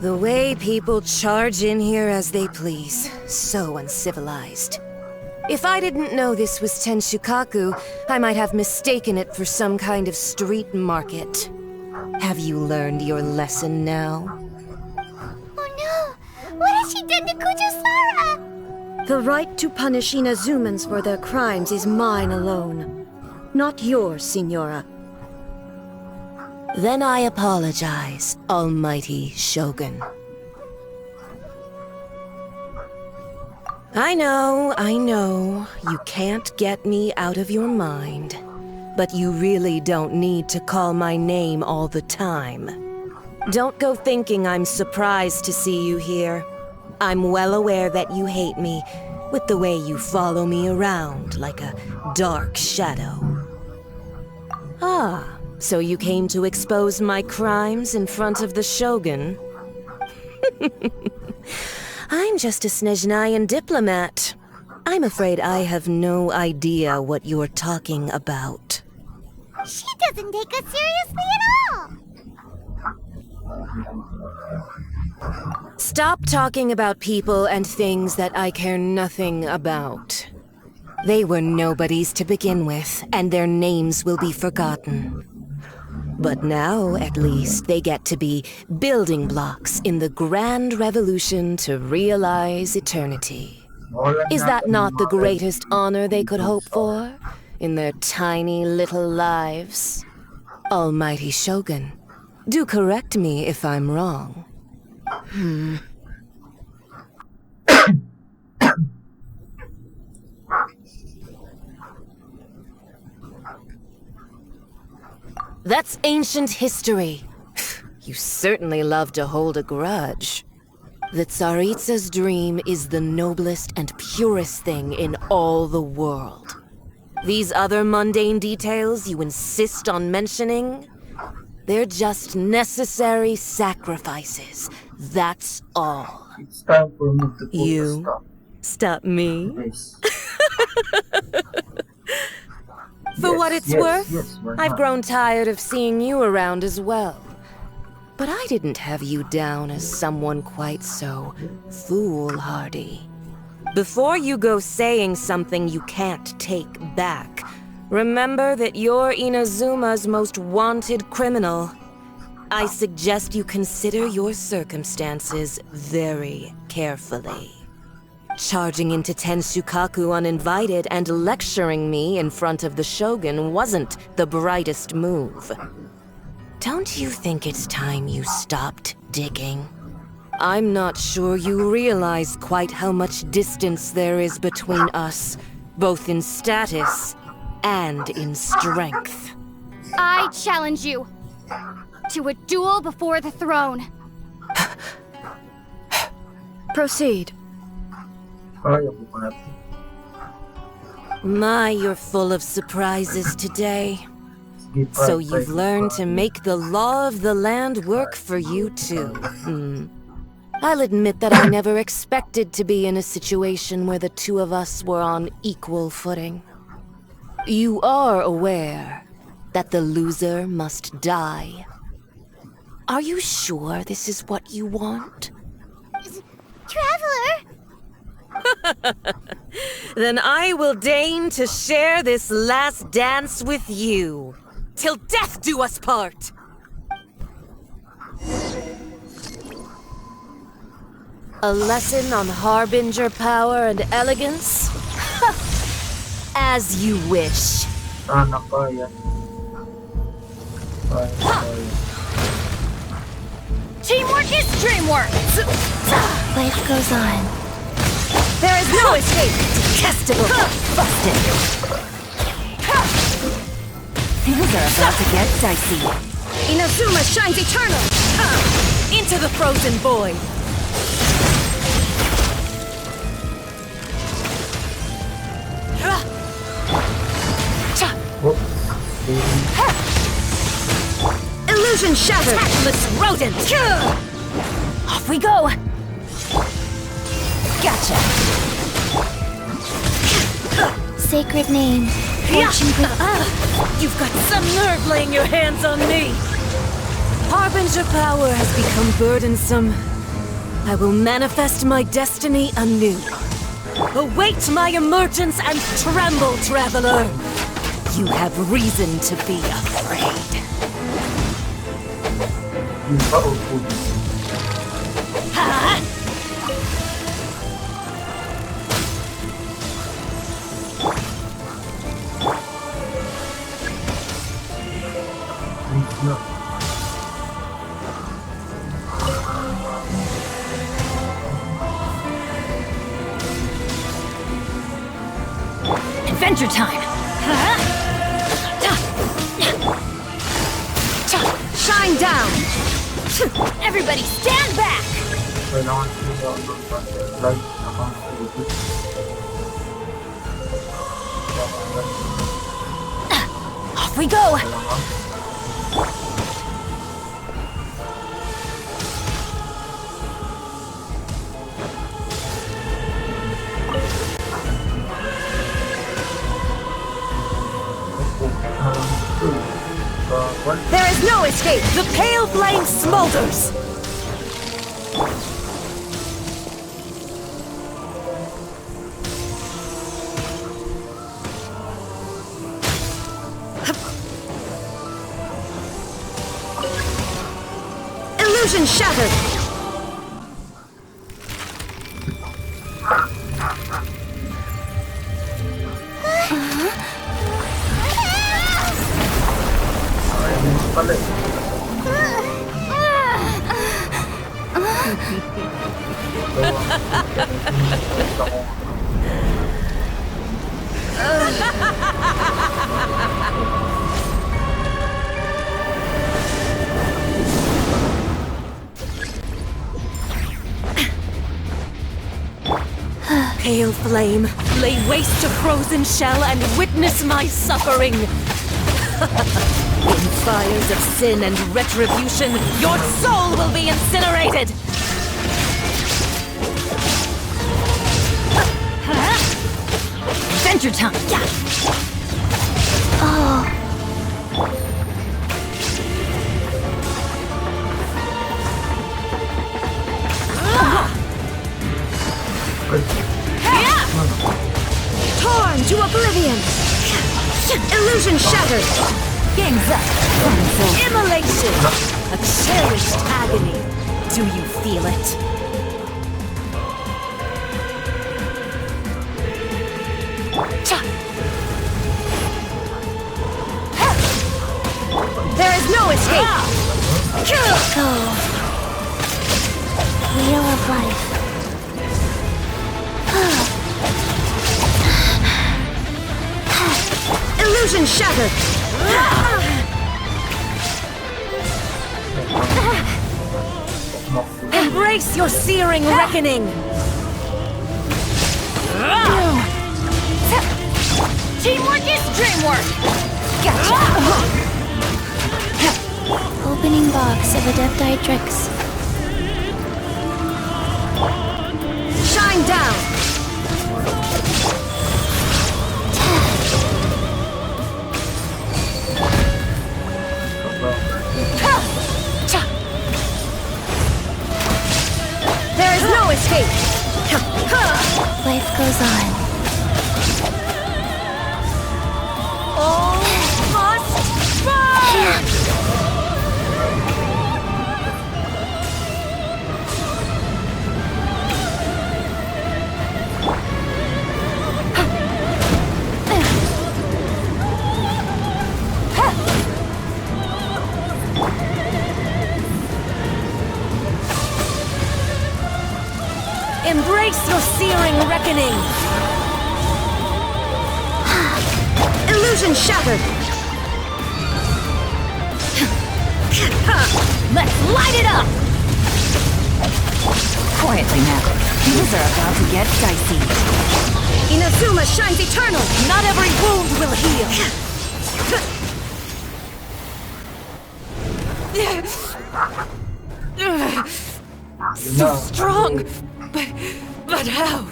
The way people charge in here as they please. So uncivilized. If I didn't know this was Tenshukaku, I might have mistaken it for some kind of street market. Have you learned your lesson now? Oh no! What has she done to Kujusara? The right to punish Inazumans for their crimes is mine alone. Not yours, Signora. Then I apologize, Almighty Shogun. I know, you can't get me out of your mind. But you really don't need to call my name all the time. Don't go thinking I'm surprised to see you here. I'm well aware that you hate me, with the way you follow me around like a dark shadow. Ah, so you came to expose my crimes in front of the Shogun? I'm just a Snezhnayan diplomat. I'm afraid I have no idea what you're talking about. She doesn't take us seriously at all! Stop talking about people and things that I care nothing about. They were nobodies to begin with, and their names will be forgotten. But now, at least, they get to be building blocks in the grand revolution to realize eternity. Is that not the greatest honor they could hope for in their tiny little lives? Almighty Shogun, do correct me if I'm wrong. That's ancient history. You certainly love to hold a grudge. The Tsaritsa's dream is the noblest and purest thing in all the world. These other mundane details you insist on mentioning, they're just necessary sacrifices. That's all. It's time for me to put a You stop. stop me? Yes. For what it's worth, why I've not? grown tired of seeing you around as well. But I didn't have you down as someone quite so foolhardy. Before you go saying something you can't take back, remember that you're Inazuma's most wanted criminal. I suggest you consider your circumstances very carefully. Charging into Tenshukaku uninvited and lecturing me in front of the Shogun wasn't the brightest move. Don't you think it's time you stopped digging? I'm not sure you realize quite how much distance there is between us, both in status and in strength. I challenge you to a duel before the throne. Proceed. Kaya ko pa natin. My, you're full of surprises today. Sige, So five, you've five, learned to five. make the law of the land work for you too. I'll admit that I never expected to be in a situation where the two of us were on equal footing. You are aware that the loser must die. Are you sure this is what you want? Traveler! Then I will deign to share this last dance with you. Till death do us part! A lesson on harbinger power and elegance? As you wish. Sana kaya. Kaya. Teamwork is dreamwork! Life goes on. There is no escape! Detestable! Busted! Things are about to get dicey. Inazuma shines eternal! Into the frozen void! Oh, baby. Illusion shattered! Tactless rodent! Off we go! Gotcha! Sacred name. Fortune You've got some nerve laying your hands on me! Harbinger power has become burdensome, I will manifest my destiny anew. Await my emergence and tremble, traveler! You have reason to be afraid. Yung pa o food. Ha? Please na. Adventure time! Shine down! Everybody stand back! Kailangan sila ng light account food. Off we go! Kailangan. There is no escape! The pale flame smolders! Illusion shattered! Pala eh. Pale flame, lay waste to frozen shell and witness my suffering! In fires of sin and retribution, your soul will be incinerated! Adventure time! Torn to oblivion! Illusion shattered! Game's up! Immolation! A cherished agony! Do you feel it? There is no escape! Go. Wheel of life. Illusion shattered! Embrace your searing reckoning! Teamwork is dreamwork! Gotcha! Opening box of Adepti-Trix. Shine down! There is no escape! Life goes on. All must burn! Embrace your searing reckoning! Illusion shattered! Let's light it up! Quietly now. Things are about to get dicey. Inazuma shines eternal! Not every wound will heal! So strong! But how?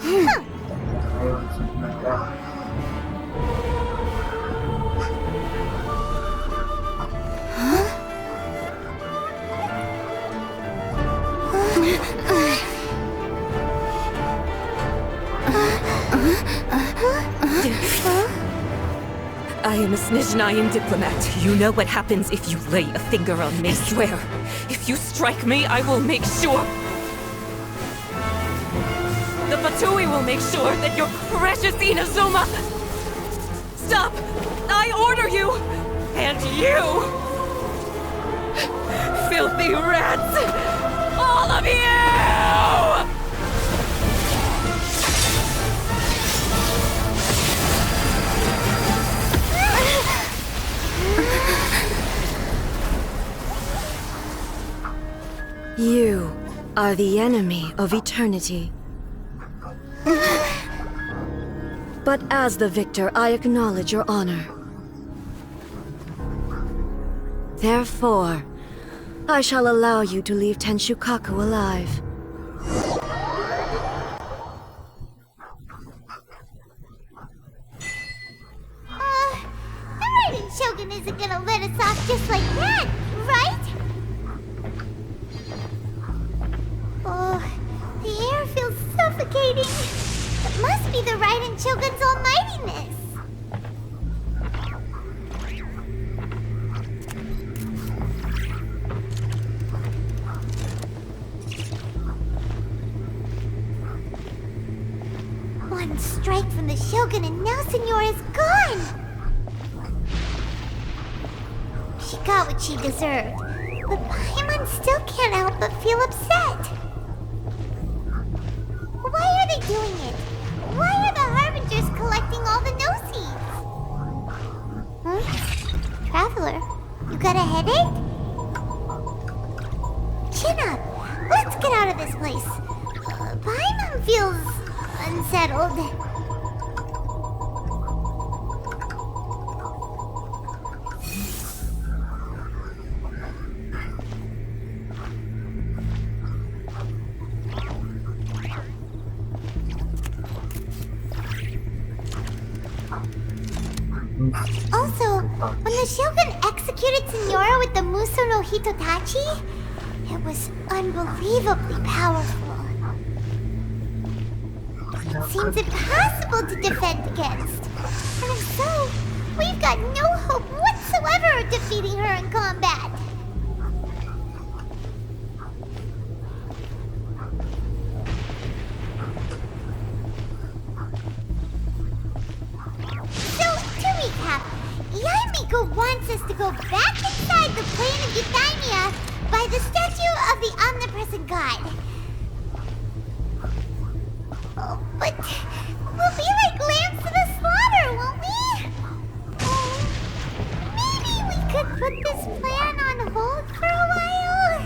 Ayun, something like that. I am a Snezhnayan diplomat. You know what happens if you lay a finger on me. I swear, if you strike me, I will make sure... The Fatui will make sure that your precious Inazuma... Stop! I order you! And you! Filthy rats! All of you! You are the enemy of eternity. But as the victor, I acknowledge your honor. Therefore, I shall allow you to leave Tenshukaku alive. The Raiden Shogun isn't gonna let us off just like that, right? Oh, the air feels suffocating. It must be the Raiden Shogun's almightiness. One strike from the Shogun and now Senor is gone! She got what she deserved, but Paimon still can't help but feel upset. Why are they doing it? Why are the Harbingers collecting all the no-seeds? Huh? Traveler, you got a headache? Chin up! Let's get out of this place. Paimon feels... unsettled. Also, when the Shogun executed Senora with the Muso no Hitotachi, it was unbelievably powerful. Seems impossible to defend against. And if so, we've got no hope whatsoever of defeating her in combat. So, to recap, Yaemiko wants us to go back inside the plane of Euthymia by the statue of the omnipresent god. Oh, but we'll be like lambs to the slaughter, won't we? Oh, maybe we could put this plan on hold for a while?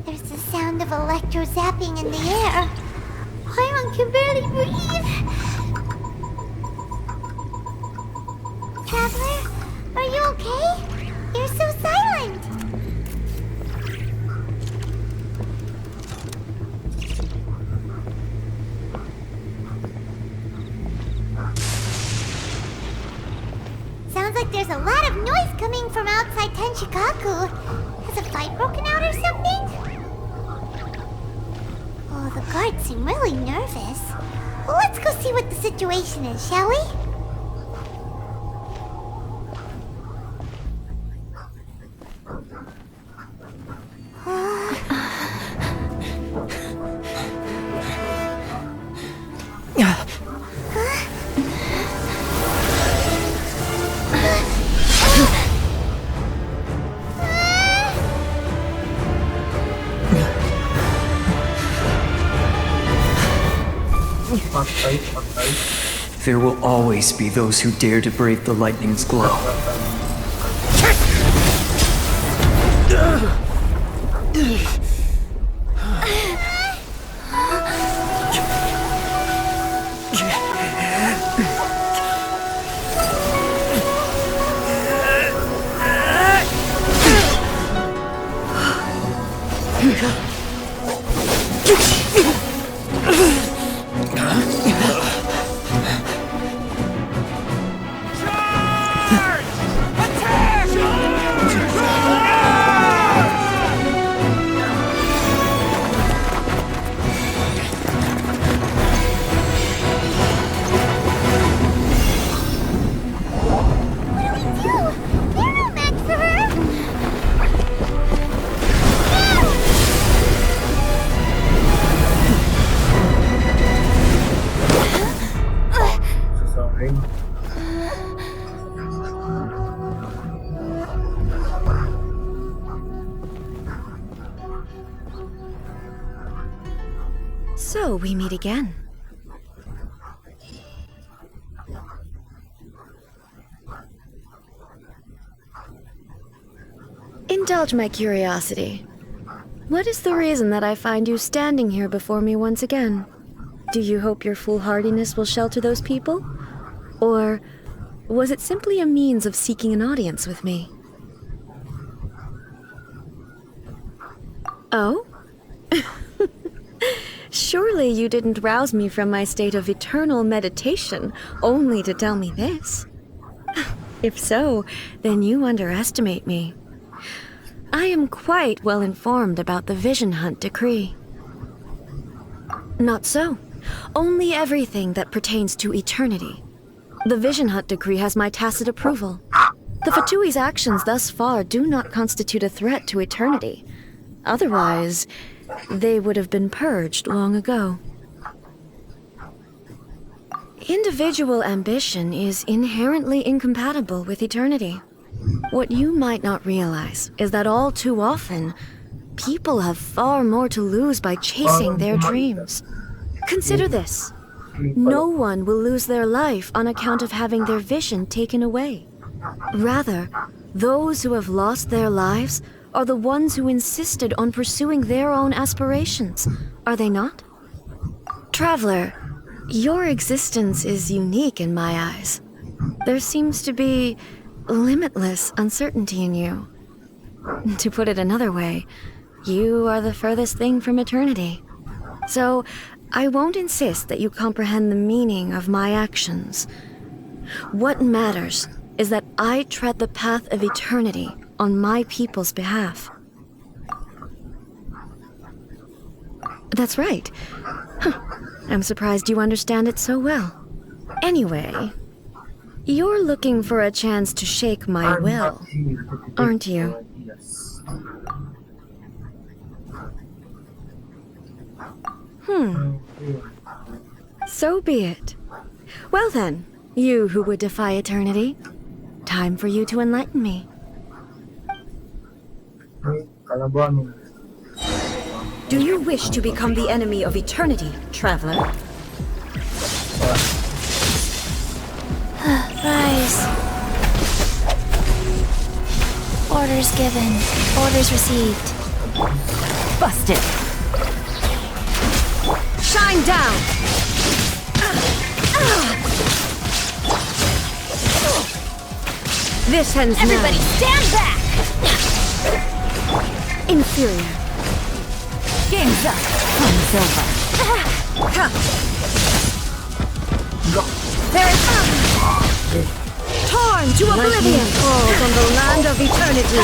There's the sound of electro zapping in the air. Paimon can barely breathe. Traveler, are you okay? You're so silent. Sounds like there's a lot of noise coming from outside Tenshukaku. Has a fight broken out or something? Oh, the guards seem really nervous. Well, let's go see what the situation is, shall we? There will always be those who dare to brave the lightning's glow. So we meet again. Indulge my curiosity. What is the reason that I find you standing here before me once again? Do you hope your foolhardiness will shelter those people? Or was it simply a means of seeking an audience with me? Oh? Surely you didn't rouse me from my state of eternal meditation only to tell me this. If so, then you underestimate me. I am quite well informed about the Vision Hunt decree. Not so. Only everything that pertains to eternity. The Vision Hunt decree has my tacit approval. The Fatui's actions thus far do not constitute a threat to eternity. Otherwise, they would have been purged long ago. Individual ambition is inherently incompatible with eternity. What you might not realize is that all too often, people have far more to lose by chasing their dreams. Consider this. No one will lose their life on account of having their vision taken away. Rather, those who have lost their lives are the ones who insisted on pursuing their own aspirations, are they not? Traveler, your existence is unique in my eyes. There seems to be limitless uncertainty in you. To put it another way, you are the furthest thing from eternity. So, I won't insist that you comprehend the meaning of my actions. What matters is that I tread the path of eternity on my people's behalf. That's right. I'm surprised you understand it so well. Anyway, you're looking for a chance to shake my will, aren't you? So be it. Well then, you who would defy eternity, time for you to enlighten me. Do you wish to become the enemy of eternity, traveler? Rise. Orders given. Orders received. Busted! Shine down! This ends Everybody now. stand back! Inferior. Game's up. Fun's over. There is torn to oblivion falls on the land of eternity.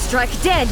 Strike dead.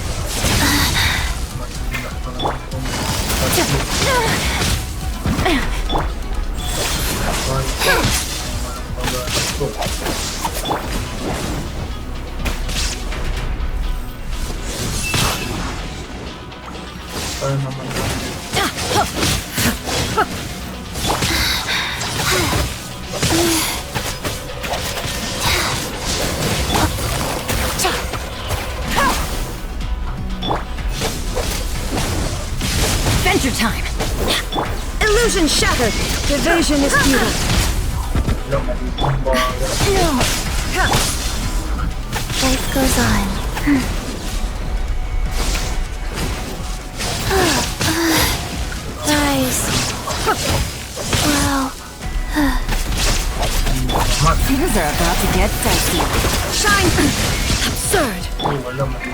Adventure time! Illusion shattered. Division is futile. Life goes on. Rise. Wow. Things are about to get dicey. Shine. Absurd.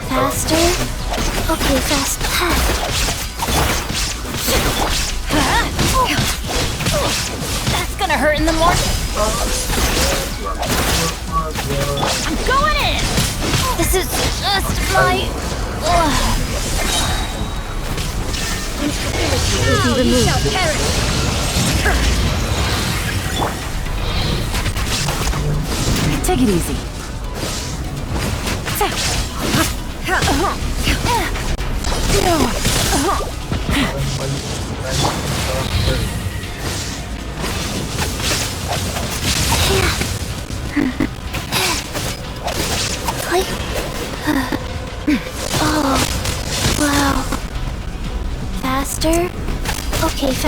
Faster? Okay, fast. That's gonna hurt in the morning. I'm going in! This is just my... Take it easy.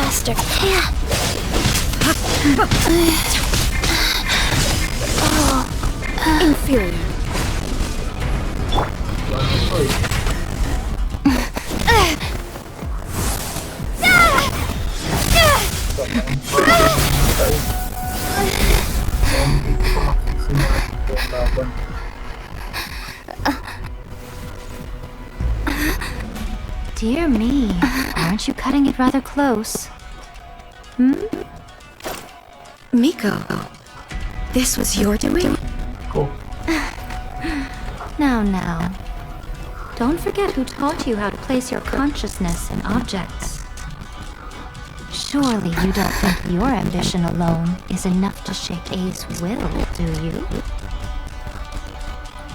faster. Inferior. Dear me, aren't you cutting it rather close? Miko, this was your doing? Cool. Now. Don't forget who taught you how to place your consciousness in objects. Surely you don't think your ambition alone is enough to shake A's will, do you?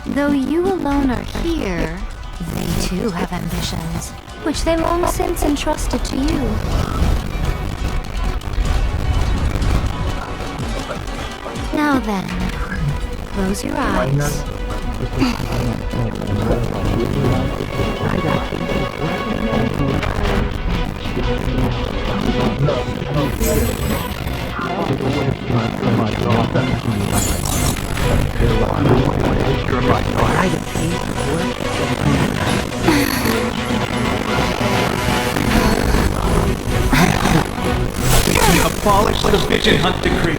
Though you alone are here, they too have ambitions, which they long since entrusted to you. Now then, close your eyes. Abolish the Vision Hunt Decree.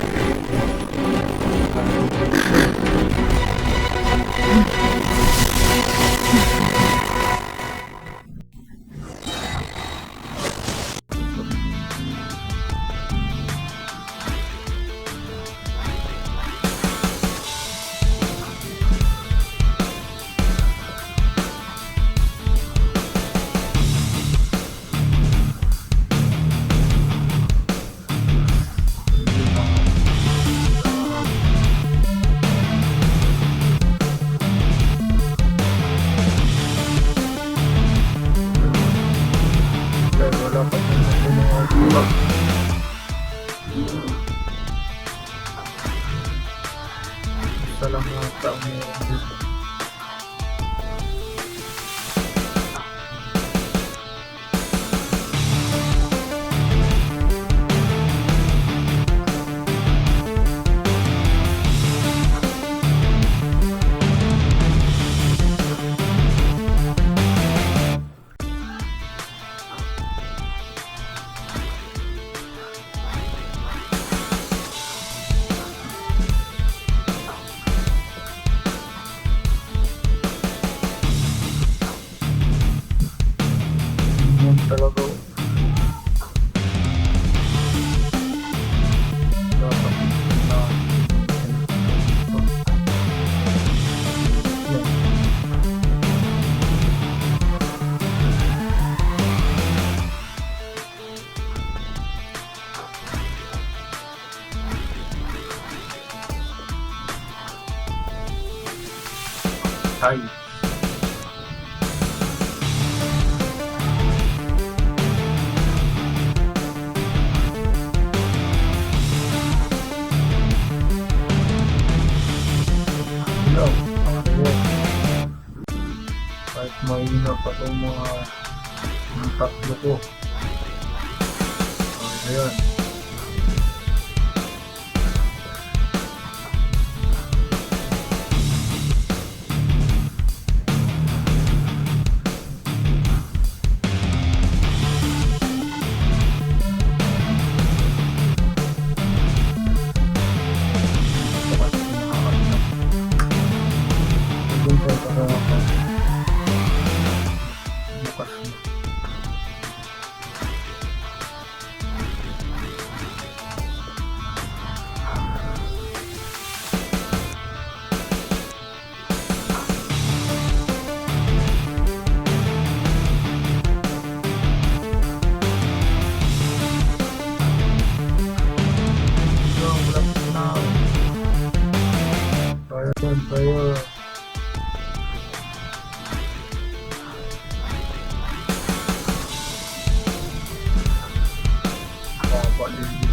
Hi. Kahit mahina pa itong mga tatlo ko. Ayan. Saya bapak di sini.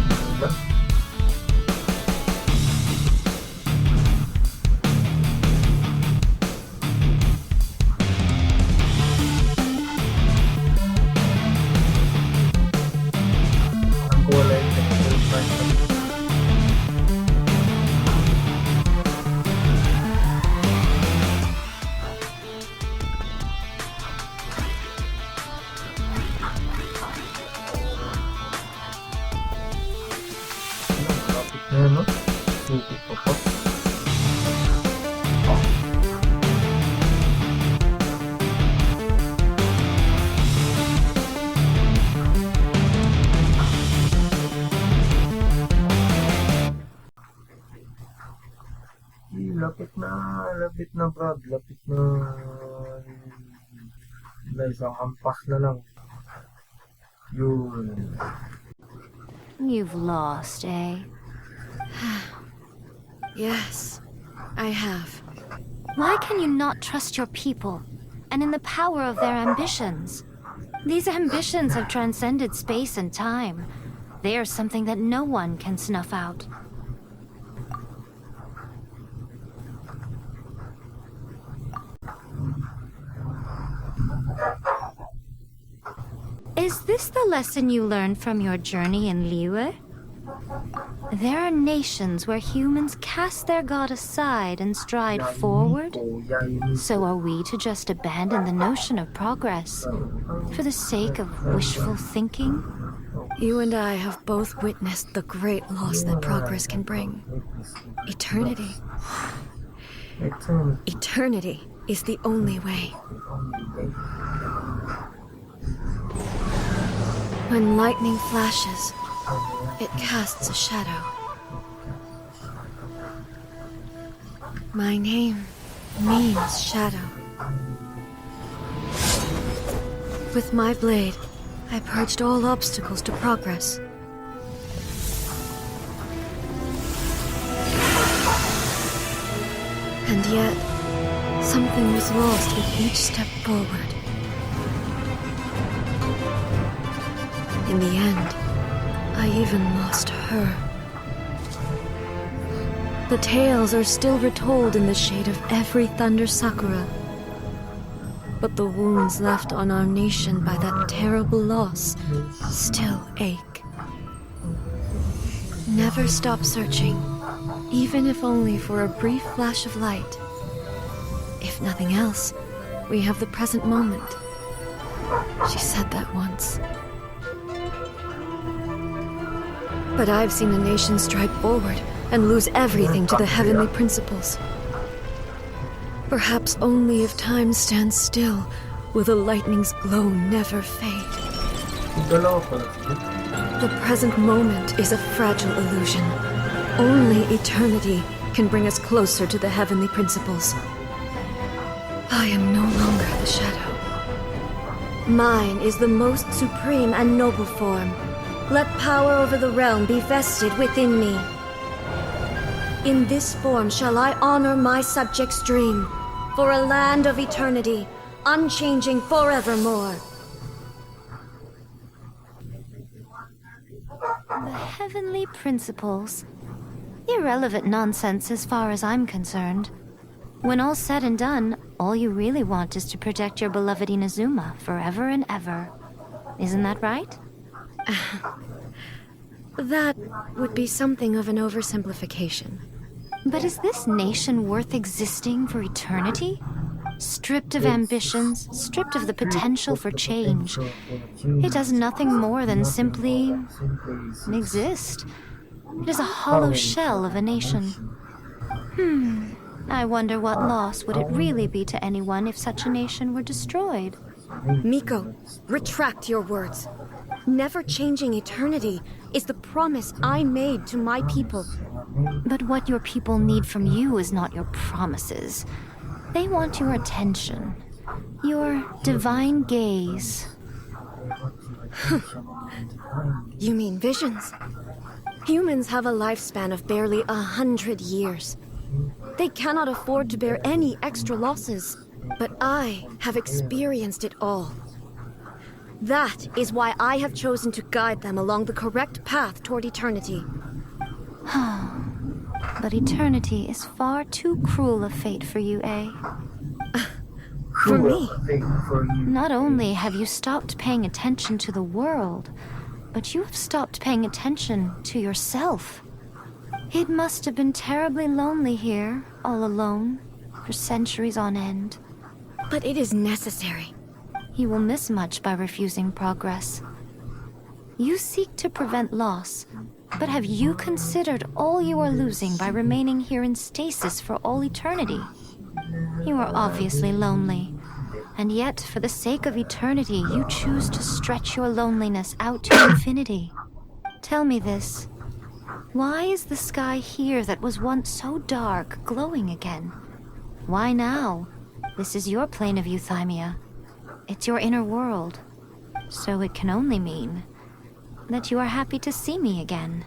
Ayan, no? Sutik ko po. Lapit na Brad, lapit na. Isang hampas na lang. Yun. You've lost, eh? Yes, I have. Why can you not trust your people and in the power of their ambitions? These ambitions have transcended space and time. They are something that no one can snuff out. Is this the lesson you learned from your journey in Liyue? There are nations where humans cast their god aside and stride forward. So are we to just abandon the notion of progress for the sake of wishful thinking? You and I have both witnessed the great loss that progress can bring. Eternity. Eternity is the only way. When lightning flashes, it casts a shadow. My name means shadow. With my blade, I purged all obstacles to progress. And yet, something was lost with each step forward. In the end, I even lost her. The tales are still retold in the shade of every Thunder Sakura. But the wounds left on our nation by that terrible loss still ache. Never stop searching, even if only for a brief flash of light. If nothing else, we have the present moment. She said that once. But I've seen a nation stride forward and lose everything to the heavenly principles. Perhaps only if time stands still will the lightning's glow never fade. The present moment is a fragile illusion. Only eternity can bring us closer to the heavenly principles. I am no longer the shadow. Mine is the most supreme and noble form. Let power over the realm be vested within me. In this form shall I honor my subjects' dream, for a land of eternity, unchanging forevermore. The heavenly principles. Irrelevant nonsense as far as I'm concerned. When all's said and done, all you really want is to protect your beloved Inazuma forever and ever. Isn't that right? That would be something of an oversimplification. But is this nation worth existing for eternity? Stripped of ambitions, stripped of the potential for change. It does nothing more than simply exist. It is a hollow shell of a nation. I wonder what loss would it really be to anyone if such a nation were destroyed? Miko, retract your words. Never changing eternity is the promise I made to my people. But what your people need from you is not your promises. They want your attention, your divine gaze. You mean visions? Humans have a lifespan of barely 100 years. They cannot afford to bear any extra losses. But I have experienced it all. That is why I have chosen to guide them along the correct path toward eternity. But eternity is far too cruel a fate for you, eh? For me? Not only have you stopped paying attention to the world, but you have stopped paying attention to yourself. It must have been terribly lonely here, all alone, for centuries on end. But it is necessary. You will miss much by refusing progress. You seek to prevent loss, But have you considered all you are losing by remaining here in stasis for all eternity? You are obviously lonely. And yet, for the sake of eternity, you choose to stretch your loneliness out to infinity. Tell me this. Why is the sky here that was once so dark glowing again? Why now? This is your plane of euthymia. It's your inner world. So it can only mean that you are happy to see me again.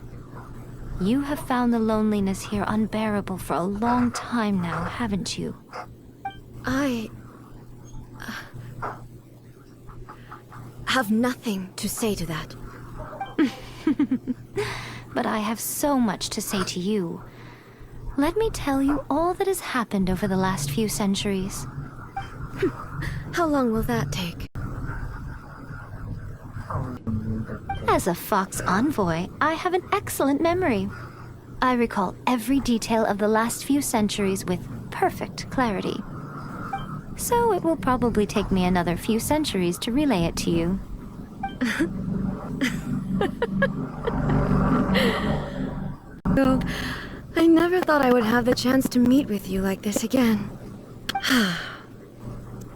You have found the loneliness here unbearable for a long time now, haven't you? I have nothing to say to that. But I have so much to say to you. Let me tell you all that has happened over the last few centuries. How long will that take? As a Fox envoy, I have an excellent memory. I recall every detail of the last few centuries with perfect clarity. So it will probably take me another few centuries to relay it to you. Oh, I never thought I would have the chance to meet with you like this again.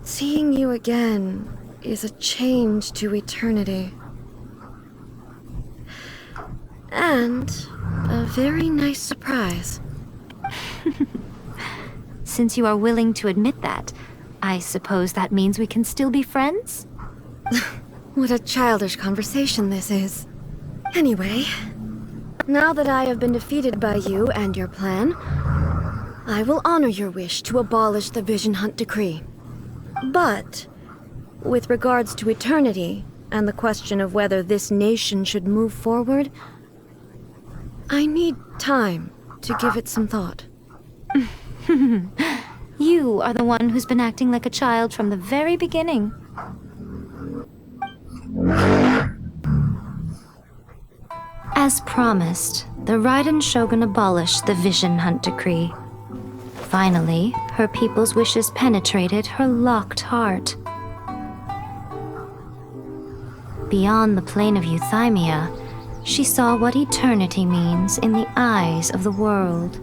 Seeing you again is a change to eternity. And a very nice surprise. Since you are willing to admit that, I suppose that means we can still be friends? What a childish conversation this is. Anyway, now that I have been defeated by you and your plan, I will honor your wish to abolish the Vision Hunt Decree. But, with regards to eternity and the question of whether this nation should move forward, I need time to give it some thought. You are the one who's been acting like a child from the very beginning. As promised, the Raiden Shogun abolished the Vision Hunt Decree. Finally, her people's wishes penetrated her locked heart. Beyond the plane of euthymia, she saw what eternity means in the eyes of the world.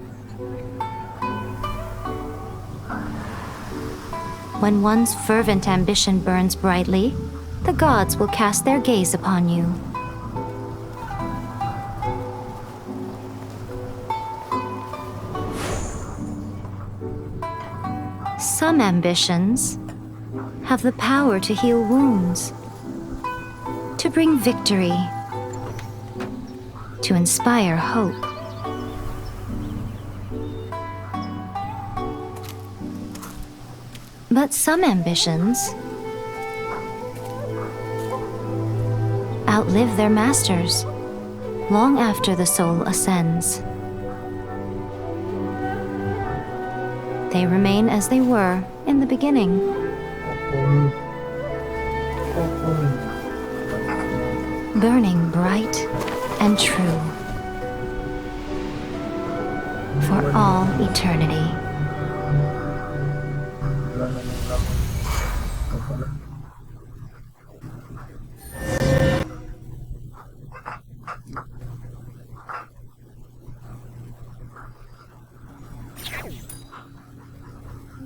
When one's fervent ambition burns brightly, the gods will cast their gaze upon you. Some ambitions have the power to heal wounds, to bring victory, to inspire hope. But some ambitions outlive their masters long after the soul ascends. They remain as they were in the beginning. Burning bright and true for all eternity.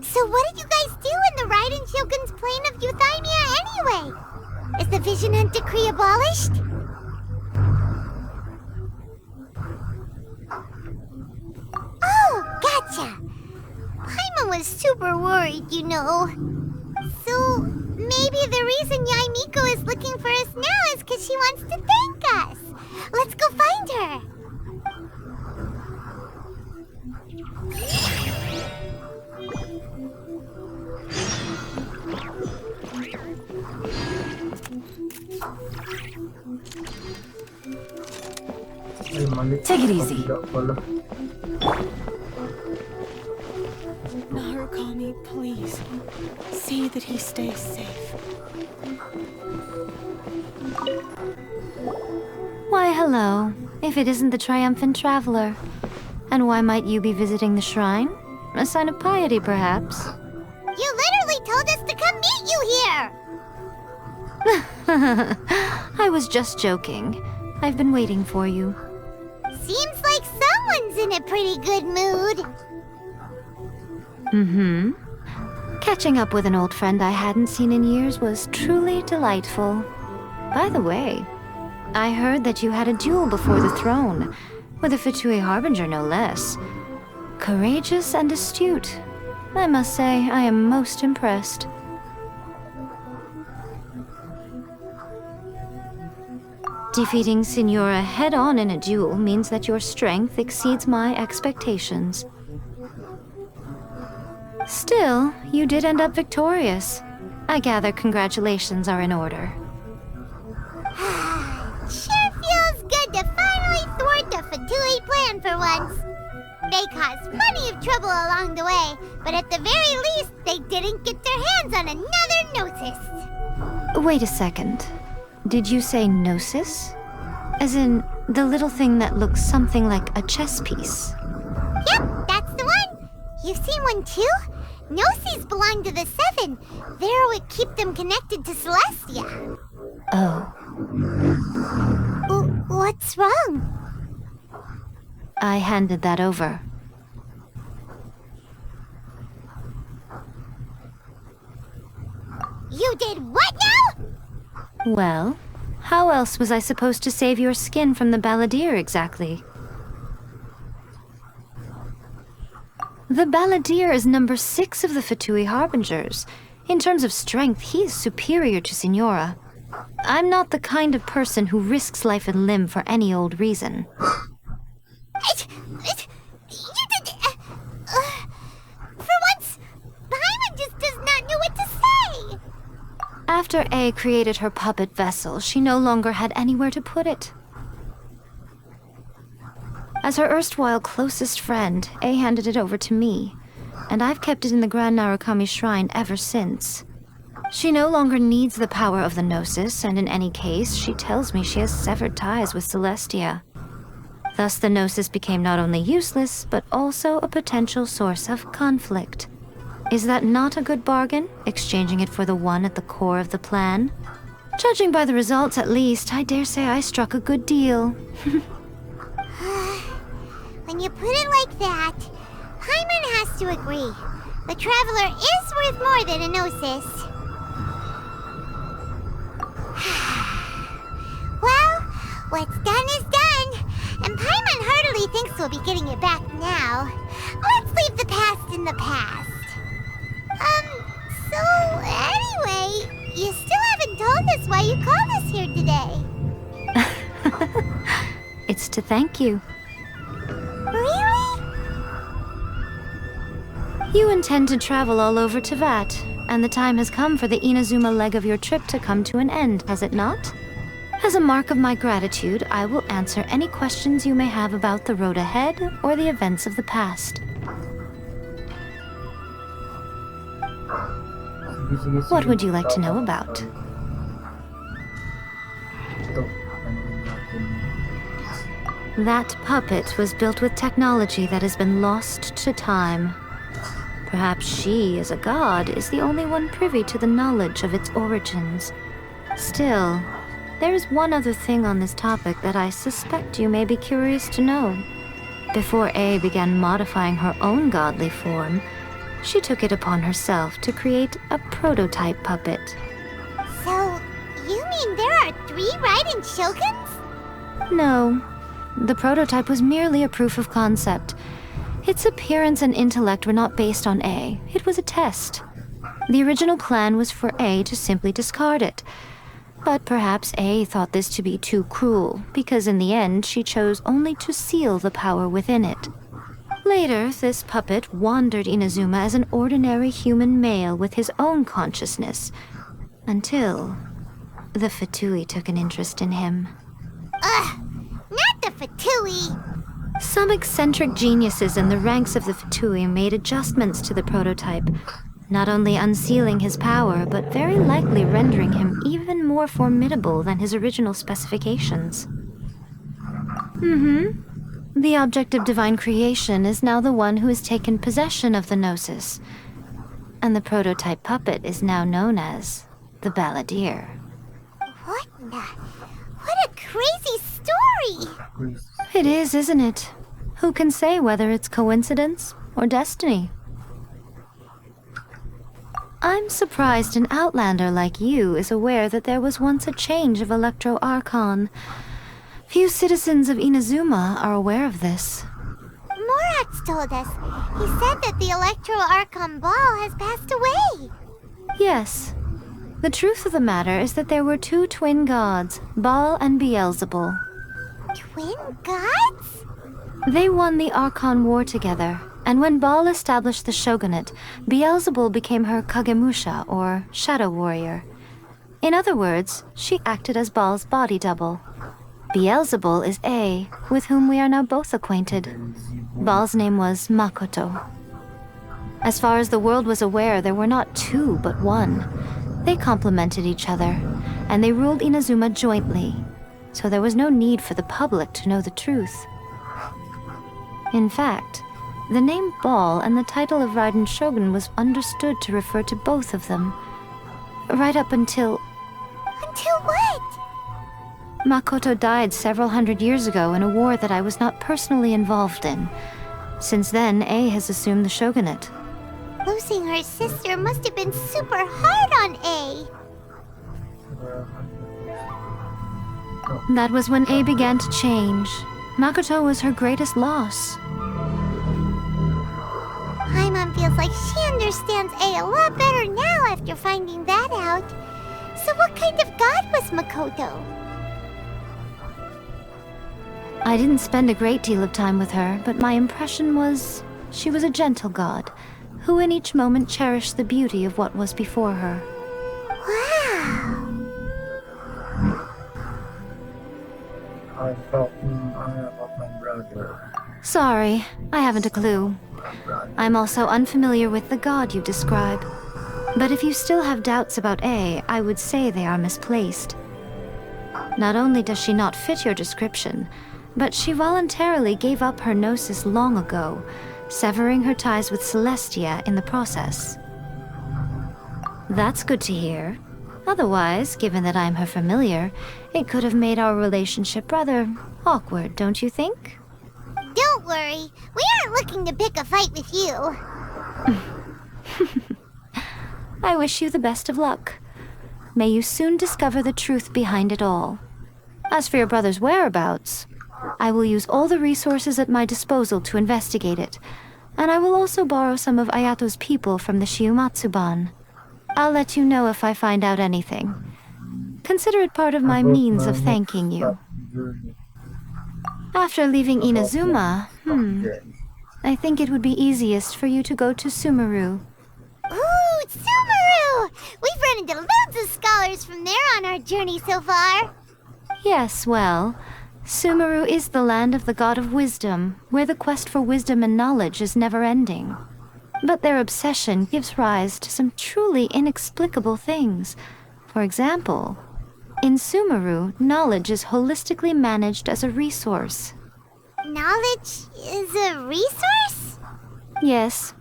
So what did you guys do in the Raiden Shogun's plane of euthymia anyway? Is the Vision Hunt Decree abolished? Oh, gotcha. Paimon was super worried, you know. So maybe the reason Yaimiko is looking for us now is because she wants to thank us. Let's go find her. Take it easy. Narukami, please. See that he stays safe. Why, hello. If it isn't the triumphant traveler. And why might you be visiting the shrine? A sign of piety, perhaps? You literally told us to come meet you here! I was just joking. I've been waiting for you. Seems like someone's in a pretty good mood. Catching up with an old friend I hadn't seen in years was truly delightful. By the way, I heard that you had a duel before the throne, with a Fatui Harbinger no less. Courageous and astute. I must say, I am most impressed. Defeating Signora head-on in a duel means that your strength exceeds my expectations. Still, you did end up victorious. I gather congratulations are in order. Sure feels good to finally thwart the Fatui plan for once. They caused plenty of trouble along the way, but at the very least, they didn't get their hands on another Gnosis. Wait a second. Did you say Gnosis? As in, the little thing that looks something like a chess piece? Yep, that's the one. You've seen one too? Gnosis belong to the Seven. They're what keep them connected to Celestia. Oh. What's wrong? I handed that over. You did what now? Well, how else was I supposed to save your skin from the Balladeer exactly? The Balladeer is number 6 of the Fatui Harbingers. In terms of strength, he is superior to Signora. I'm not the kind of person who risks life and limb for any old reason. You did... for once, Paimon just does not know what to say. After A created her puppet vessel, she no longer had anywhere to put it. As her erstwhile closest friend, A handed it over to me, and I've kept it in the Grand Narukami Shrine ever since. She no longer needs the power of the Gnosis, and in any case, she tells me she has severed ties with Celestia. Thus the Gnosis became not only useless, but also a potential source of conflict. Is that not a good bargain, exchanging it for the one at the core of the plan? Judging by the results, at least, I dare say I struck a good deal. When you put it like that, Paimon has to agree. The Traveler is worth more than a Gnosis. Well, what's done is done, and Paimon heartily thinks we'll be getting it back now. Let's leave the past in the past. So anyway, you still haven't told us why you called us here today. It's to thank you. Really? You intend to travel all over Tevat, and the time has come for the Inazuma leg of your trip to come to an end, has it not? As a mark of my gratitude, I will answer any questions you may have about the road ahead or the events of the past. What would you like to know about? That puppet was built with technology that has been lost to time. Perhaps she, as a god, is the only one privy to the knowledge of its origins. Still, there is one other thing on this topic that I suspect you may be curious to know. Before A began modifying her own godly form, she took it upon herself to create a prototype puppet. So, you mean there are 3 Raiden Shoguns? No. The prototype was merely a proof of concept. Its appearance and intellect were not based on A. It was a test. The original plan was for A to simply discard it. But perhaps A thought this to be too cruel, because in the end she chose only to seal the power within it. Later, this puppet wandered Inazuma as an ordinary human male with his own consciousness, until the Fatui took an interest in him. Ugh! Not the Fatui! Some eccentric geniuses in the ranks of the Fatui made adjustments to the prototype, not only unsealing his power, but very likely rendering him even more formidable than his original specifications. The object of divine creation is now the one who has taken possession of the Gnosis, and the prototype puppet is now known as the Balladeer. What a crazy story! It is, isn't it? Who can say whether it's coincidence or destiny? I'm surprised an outlander like you is aware that there was once a change of Electro Archon. Few citizens of Inazuma are aware of this. Morax told us. He said that the Electro Archon Ball has passed away. Yes. The truth of the matter is that there were two twin gods, Baal and Beelzebul. Twin gods? They won the Archon War together, and when Baal established the shogunate, Beelzebul became her Kagemusha, or shadow warrior. In other words, she acted as Baal's body double. Beelzebul is A, with whom we are now both acquainted. Baal's name was Makoto. As far as the world was aware, there were not two, but one. They complemented each other, and they ruled Inazuma jointly, so there was no need for the public to know the truth. In fact, the name Baal and the title of Raiden Shogun was understood to refer to both of them. Right up until... Until what? Makoto died several hundred years ago in a war that I was not personally involved in. Since then, A has assumed the shogunate. Losing her sister must have been super hard on A. That was when A began to change. Makoto was her greatest loss. Paimon feels like she understands A a lot better now after finding that out. So what kind of god was Makoto? I didn't spend a great deal of time with her, but my impression was she was a gentle god, who in each moment cherished the beauty of what was before her. Wow! I thought I am my brother. Sorry, I haven't a clue. I'm also unfamiliar with the god you describe. But if you still have doubts about A, I would say they are misplaced. Not only does she not fit your description, but she voluntarily gave up her gnosis long ago, severing her ties with Celestia in the process. That's good to hear. Otherwise, given that I'm her familiar, it could have made our relationship rather awkward, don't you think? Don't worry, we aren't looking to pick a fight with you. I wish you the best of luck. May you soon discover the truth behind it all. As for your brother's whereabouts, I will use all the resources at my disposal to investigate it, and I will also borrow some of Ayato's people from the Shiumatsuban. I'll let you know if I find out anything. Consider it part of my means of thanking you. After leaving Inazuma, I think it would be easiest for you to go to Sumeru. Ooh, Sumeru! We've run into loads of scholars from there on our journey so far. Yes, well, Sumeru is the land of the god of wisdom, where the quest for wisdom and knowledge is never-ending. But their obsession gives rise to some truly inexplicable things. For example, in Sumeru, knowledge is holistically managed as a resource. Knowledge is a resource? Yes.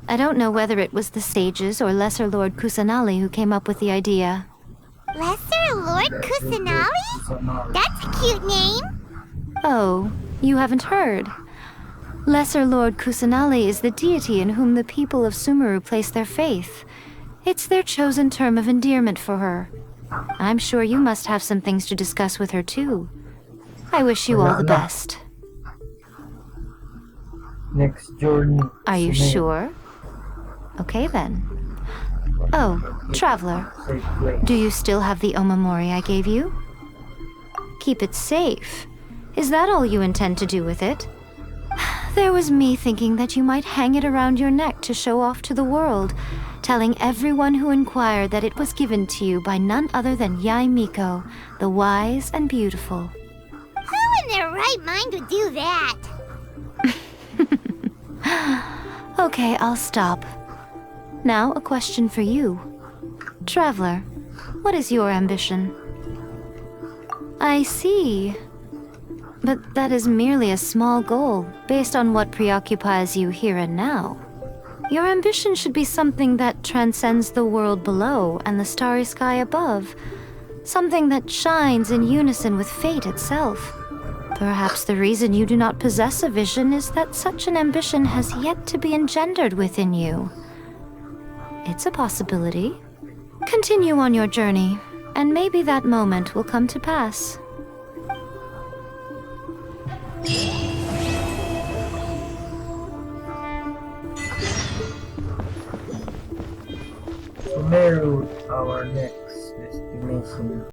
I don't know whether it was the sages or Lesser Lord Kusanali who came up with the idea. Lesser Lord Kusanali? That's a cute name. Oh, you haven't heard. Lesser Lord Kusanali is the deity in whom the people of Sumeru place their faith. It's their chosen term of endearment for her. I'm sure you must have some things to discuss with her too. I wish you all the best. Next journey. Are you sure? Okay then. Oh, Traveler, do you still have the Omamori I gave you? Keep it safe. Is that all you intend to do with it? There was me thinking that you might hang it around your neck to show off to the world, telling everyone who inquired that it was given to you by none other than Yae Miko, the wise and beautiful. Who in their right mind would do that? Okay, I'll stop. Now, a question for you. Traveler, what is your ambition? I see. But that is merely a small goal, based on what preoccupies you here and now. Your ambition should be something that transcends the world below and the starry sky above. Something that shines in unison with fate itself. Perhaps the reason you do not possess a vision is that such an ambition has yet to be engendered within you. It's a possibility. Continue on your journey, and maybe that moment will come to pass. So Meru, our next destination.